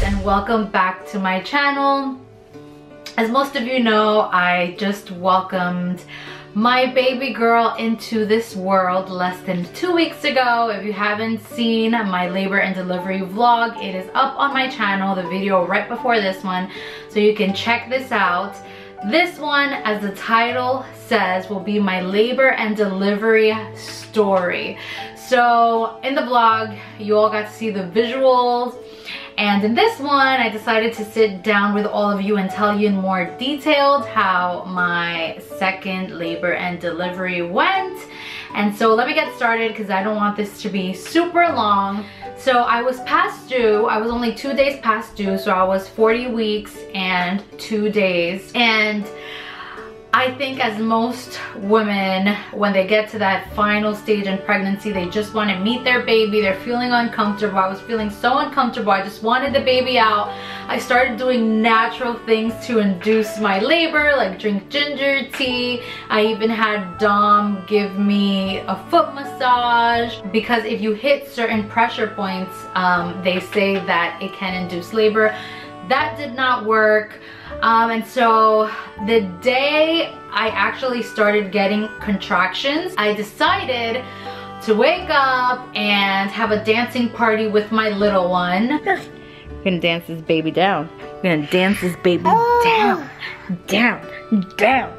and welcome back to my channel. As most of you know, I just welcomed my baby girl into this world less than 2 weeks ago. If you haven't seen my labor and delivery vlog, it is up on my channel, the video right before this one, so you can check this out. This one, as the title says, will be my labor and delivery story. So in the vlog, you all got to see the visuals, and in this one, I decided to sit down with all of you and tell you in more detail how my second labor and delivery went. And so let me get started because I don't want this to be super long. So I was past due. I was only 2 days past due, so I was 40 weeks and 2 days. And I think as most women, when they get to that final stage in pregnancy, they just want to meet their baby. They're feeling uncomfortable. I was feeling so uncomfortable. I just wanted the baby out. I started doing natural things to induce my labor, like drink ginger tea. I even had Dom give me a foot massage, because if you hit certain pressure points, they say that it can induce labor. That did not work. And so the day I actually started getting contractions, I decided to wake up and have a dancing party with my little one. We're gonna dance this baby down. We're gonna dance this baby down, down, down.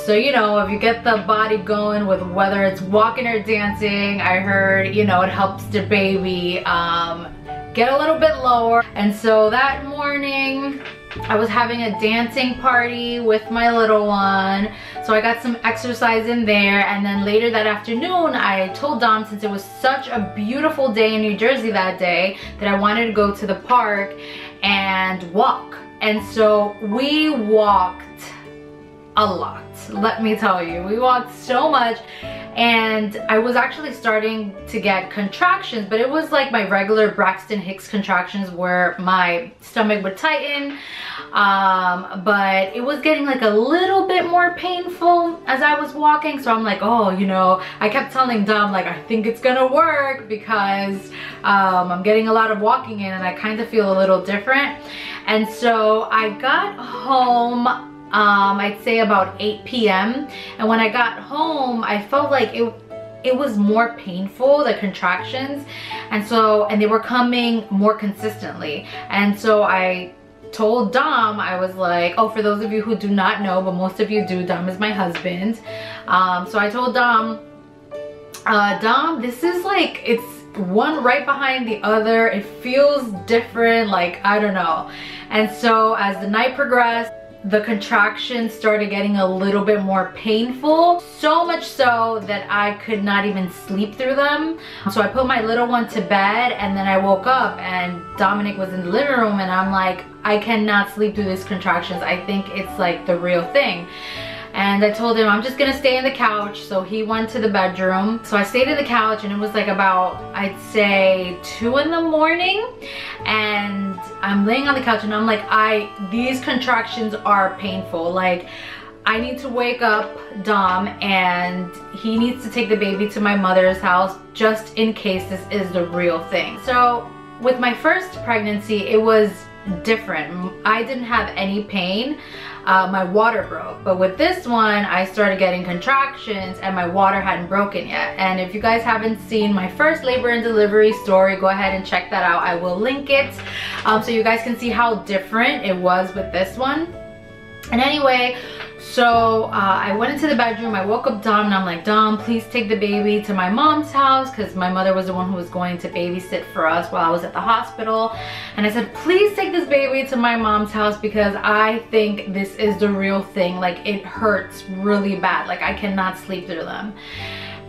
So, you know, if you get the body going with whether it's walking or dancing, I heard, you know, it helps the baby get a little bit lower. And so that morning, I was having a dancing party with my little one. So I got some exercise in there. And then later that afternoon, I told Dom, since it was such a beautiful day in New Jersey that day, that I wanted to go to the park and walk. And so we walked a lot, let me tell you. We walked so much, and I was actually starting to get contractions, but it was like my regular Braxton Hicks contractions where my stomach would tighten, but it was getting like a little bit more painful as I was walking. So I'm like, oh, you know, I kept telling Dom, like, I think it's gonna work because I'm getting a lot of walking in and I kind of feel a little different. And so I got home, I'd say about 8 p.m. and when I got home, I felt like it was more painful, the contractions, and they were coming more consistently. And so I told Dom, I was like, oh, for those of you who do not know, but most of you do, Dom is my husband. So I told Dom, Dom, this is like, it's one right behind the other. It feels different, like, I don't know. And so as the night progressed, the contractions started getting a little bit more painful, so much so that I could not even sleep through them. So I put my little one to bed, and then I woke up and Dominic was in the living room, and I'm like, I cannot sleep through these contractions. I think it's like the real thing. And I told him I'm just gonna stay in the couch, so he went to the bedroom. So I stayed in the couch, and it was like about, I'd say 2 in the morning, and I'm laying on the couch and I'm like, these contractions are painful. Like, I need to wake up Dom, and he needs to take the baby to my mother's house just in case this is the real thing. So with my first pregnancy, it was different. I didn't have any pain. My water broke, but with this one I started getting contractions and my water hadn't broken yet. And if you guys haven't seen my first labor and delivery story, go ahead and check that out. I will link it so you guys can see how different it was with this one. And anyway, so I went into the bedroom, I woke up Dom, and I'm like, Dom, please take the baby to my mom's house, because my mother was the one who was going to babysit for us while I was at the hospital. And I said, please take this baby to my mom's house, because I think this is the real thing. Like, it hurts really bad. Like, I cannot sleep through them.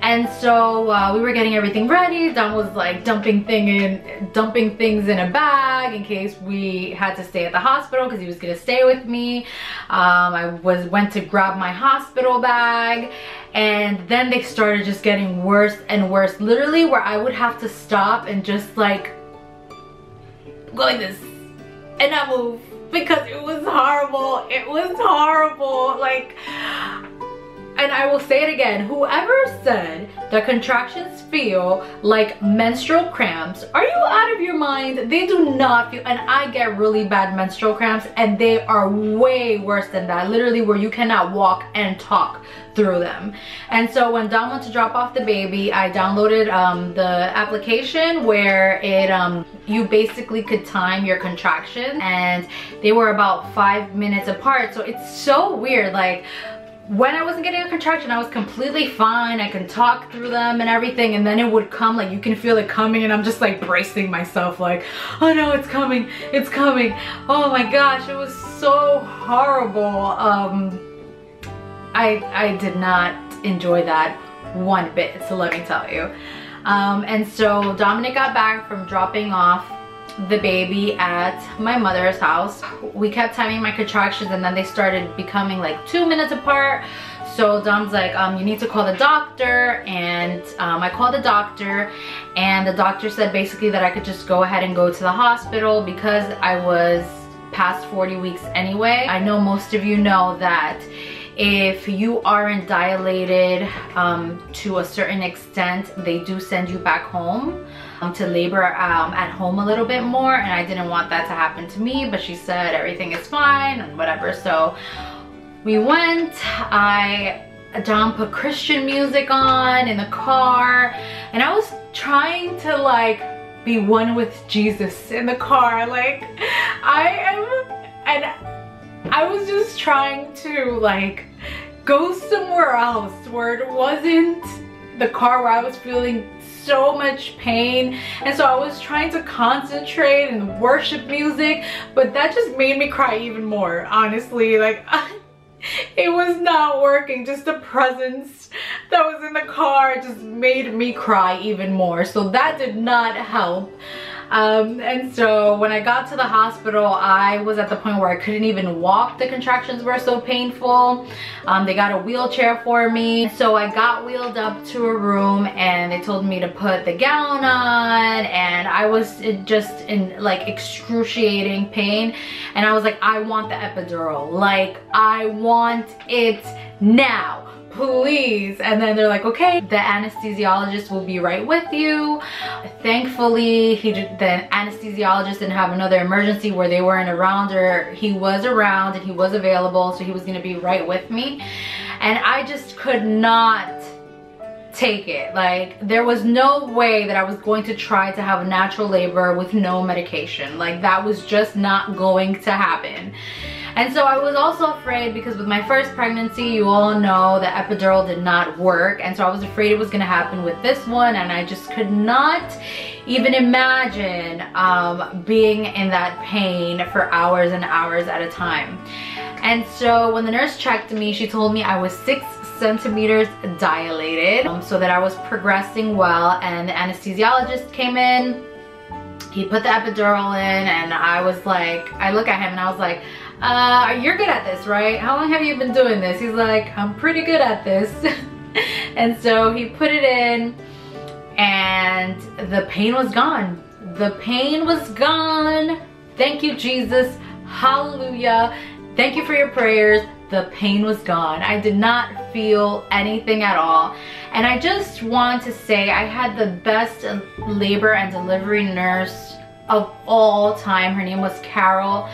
And so we were getting everything ready. Dom was like dumping things in a bag in case we had to stay at the hospital because he was gonna stay with me. I went to grab my hospital bag, and then they started just getting worse and worse. Literally, where I would have to stop and just like go like this and not move because it was horrible. It was horrible. Like, and I will say it again, whoever said that contractions feel like menstrual cramps, are you out of your mind? They do not feel, and I get really bad menstrual cramps and they are way worse than that, literally where you cannot walk and talk through them. And so when Dom went to drop off the baby, I downloaded the application where it you basically could time your contractions, and they were about 5 minutes apart. So it's so weird, like when I wasn't getting a contraction, I was completely fine. I can talk through them and everything, and then it would come, like you can feel it coming, and I'm just like bracing myself like, oh no, it's coming, it's coming. Oh my gosh, it was so horrible. I did not enjoy that one bit, so let me tell you. And so Dominic got back from dropping off the baby at my mother's house. We kept timing my contractions, and then they started becoming like 2 minutes apart. So Dom's like, you need to call the doctor, and I called the doctor, and the doctor said basically that I could just go ahead and go to the hospital because I was past 40 weeks anyway. I know most of you know that if you aren't dilated to a certain extent, they do send you back home to labor at home a little bit more, and I didn't want that to happen to me, but she said everything is fine and whatever. So we went. Dom put Christian music on in the car, and I was trying to like be one with Jesus in the car. Like I was just trying to like go somewhere else where it wasn't the car where I was feeling so much pain. And so I was trying to concentrate and worship music, but that just made me cry even more, honestly. Like it was not working. Just the presence that was in the car just made me cry even more, so that did not help. And so when I got to the hospital, I was at the point where I couldn't even walk. The contractions were so painful. They got a wheelchair for me. So I got wheeled up to a room, and they told me to put the gown on, and I was just in like excruciating pain. And I was like, I want the epidural. Like, I want it now, please. And then they're like, okay, the anesthesiologist will be right with you. Thankfully, the anesthesiologist didn't have another emergency where they weren't around, or he was around and he was available, so he was gonna be right with me. And I just could not take it. Like, there was no way that I was going to try to have a natural labor with no medication. Like, that was just not going to happen. And so I was also afraid because with my first pregnancy, you all know the epidural did not work. And so I was afraid it was gonna happen with this one, and I just could not even imagine being in that pain for hours and hours at a time. And so when the nurse checked me, she told me I was 6 centimeters dilated, so that I was progressing well. And the anesthesiologist came in, he put the epidural in, and I was like, I look at him and I was like, you're good at this, right? How long have you been doing this? He's like, I'm pretty good at this. And so he put it in, and the pain was gone. The pain was gone. Thank you, Jesus. Hallelujah. Thank you for your prayers. The pain was gone. I did not feel anything at all. And I just want to say I had the best labor and delivery nurse of all time. Her name was Carol.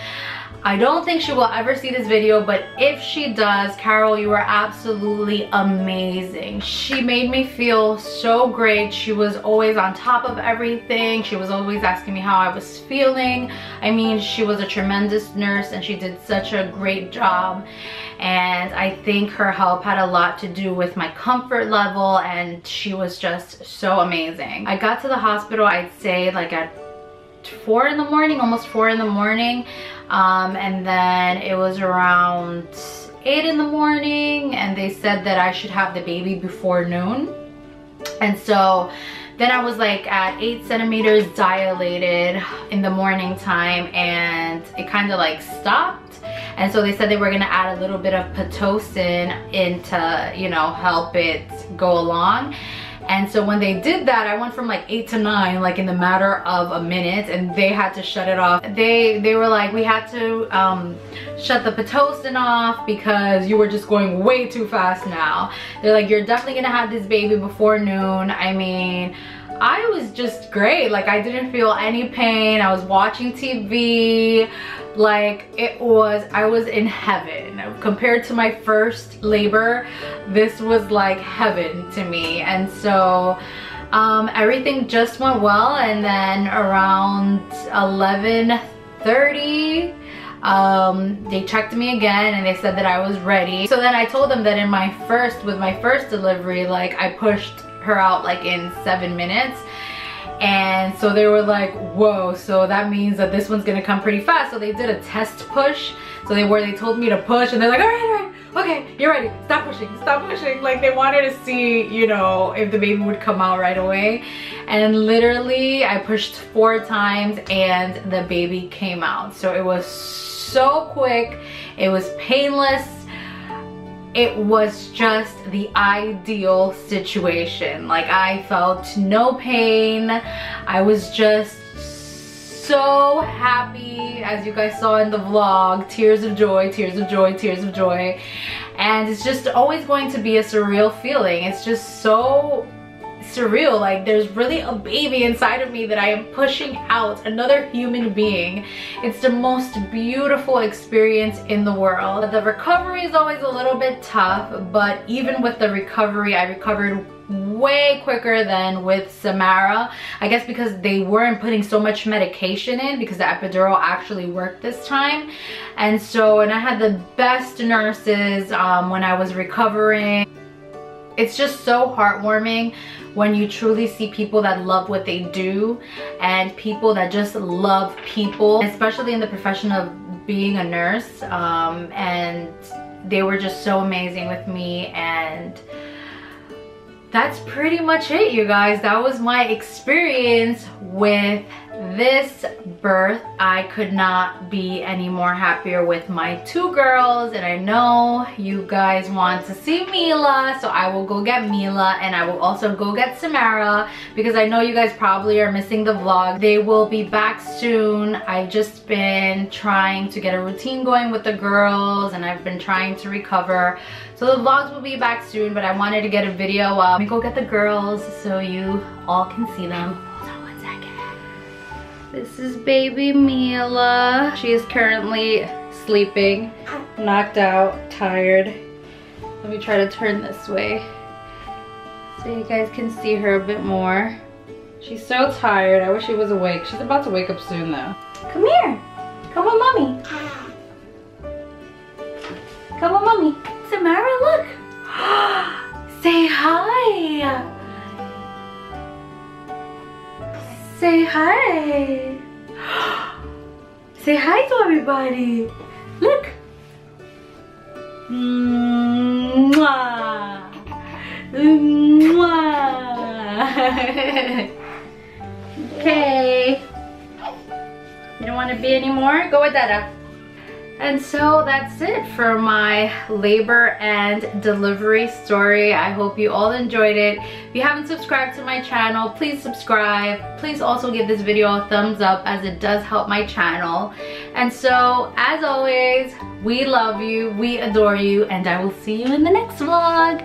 I don't think she will ever see this video, but if she does, Carol, you are absolutely amazing. She made me feel so great. She was always on top of everything. She was always asking me how I was feeling. I mean, she was a tremendous nurse, and she did such a great job. And I think her help had a lot to do with my comfort level, and she was just so amazing. I got to the hospital, I'd say like at 4 in the morning, almost 4 in the morning. And then it was around 8 in the morning, and they said that I should have the baby before noon. And so then I was like at 8 centimeters dilated in the morning time, and it kind of like stopped. And so they said they were gonna add a little bit of Pitocin in to, you know, help it go along. And so when they did that, I went from like 8 to 9 like in the matter of a minute, and they had to shut it off. They were like, we had to shut the Pitocin off because you were just going way too fast now. They're like, you're definitely gonna have this baby before noon. I mean, I was just great. Like, I didn't feel any pain. I was watching TV. Like, I was in heaven. Compared to my first labor, this was like heaven to me. And so everything just went well. And then around 11:30, they checked me again and they said that I was ready. So then I told them that with my first delivery, like, I pushed her out like in 7 minutes. And so they were like, whoa, so that means that this one's gonna come pretty fast. So they did a test push. So they told me to push, and they're like, all right, okay, you're ready, stop pushing. Like, they wanted to see, you know, if the baby would come out right away. And literally I pushed 4 times and the baby came out. So it was so quick, it was painless. It was just the ideal situation. Like, I felt no pain. I was just so happy, as you guys saw in the vlog. Tears of joy, tears of joy, tears of joy. And it's just always going to be a surreal feeling. It's just so surreal. Like, there's really a baby inside of me that I am pushing out, another human being. It's the most beautiful experience in the world. The recovery is always a little bit tough, but even with the recovery, I recovered way quicker than with Samara. I guess because they weren't putting so much medication in, because the epidural actually worked this time. And I had the best nurses when I was recovering. It's just so heartwarming when you truly see people that love what they do, and people that just love people, especially in the profession of being a nurse. And they were just so amazing with me. And that's pretty much it, you guys. That was my experience with this birth. I could not be any more happier with my 2 girls, and I know you guys want to see Mila, so I will go get Mila, and I will also go get Samara, because I know you guys probably are missing the vlog. They will be back soon. I've just been trying to get a routine going with the girls, and I've been trying to recover. So the vlogs will be back soon, but I wanted to get a video up. Let me go get the girls so you all can see them. Hold on one second. This is baby Mila. She is currently sleeping, knocked out, tired. Let me try to turn this way so you guys can see her a bit more. She's so tired. I wish she was awake. She's about to wake up soon though. Come here. Come on, mommy. Come on, mommy. Samara, look. Say hi. Say hi. Say hi to everybody. Look. Mwah. Mwah. Okay. You don't want to be anymore? Go with Dada. And so that's it for my labor and delivery story. I hope you all enjoyed it. If you haven't subscribed to my channel, please subscribe. Please also give this video a thumbs up, as it does help my channel. And so, as always, we love you, we adore you, and I will see you in the next vlog.